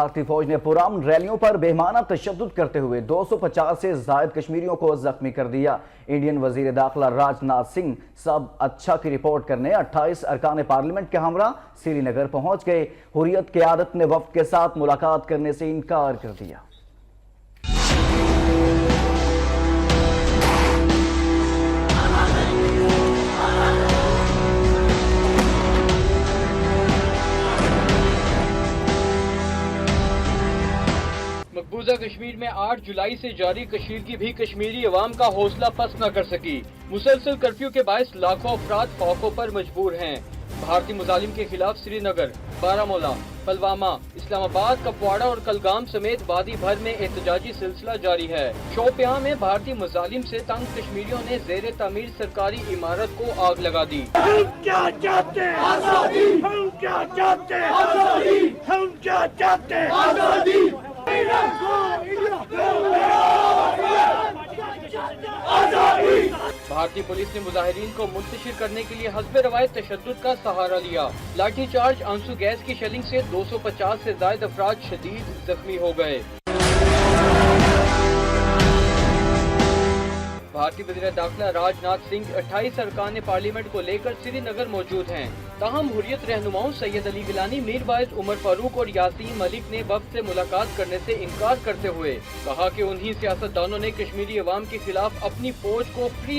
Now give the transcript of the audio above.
بھارتی فوج نے پرامن ریلیوں پر بہیمانہ تشدد کرتے ہوئے 250 سے زائد کشمیریوں کو زخمی کر دیا۔ انڈین وزیر داخلہ راج ناتھ سنگھ سب اچھا کی رپورٹ کرنے 28 ارکان پارلیمنٹ کے ہمراہ سری نگر پہنچ گئے۔ حریت قیادت نے وفد کے ساتھ ملاقات کرنے سے انکار کر دیا۔ مقبوضہ کشمیر میں 8 جولائی سے جاری کشیدگی بھی کشمیری عوام کا حوصلہ پست نہ کر سکی۔ مسلسل کرفیو کے باعث لاکھوں افراد خوفوں پر مجبور ہیں۔ بھارتی مظالم کے خلاف سری نگر، بارہمولہ، پلوامہ، اسلام آباد، کپواڑہ اور کلگام سمیت وادی بھر میں احتجاجی سلسلہ جاری ہے۔ شوپیاں میں بھارتی مظالم سے تنگ کشمیریوں نے زیر تعمیر سرکاری عمارت کو آگ لگا دی۔ ہم کیا چاہتے ہیں؟ آزادی! ہم کیا چاہتے ہیں؟ آزادی! ہم کیا چاہتے ہیں؟ آزادی! بھارتی پولیس نے مظاہرین کو منتشر کرنے کے لیے حسب روایت تشدد کا سہارا لیا۔ لاٹھی چارج، آنسو گیس کی شیلنگ سے 250 سے زائد افراد شدید زخمی ہو گئے۔ بھارتی وزیر داخلہ راج ناتھ سنگھ 28 ارکان پارلیمنٹ کو لے کر سری نگر موجود ہیں۔ تاہم حریت رہنماؤں سید علی گیلانی، میر واعظ، عمر فاروق اور یاسین ملک نے وفد سے ملاقات کرنے سے انکار کرتے ہوئے کہا کہ انہی سیاستدانوں نے کشمیری عوام کے خلاف اپنی فوج کو فری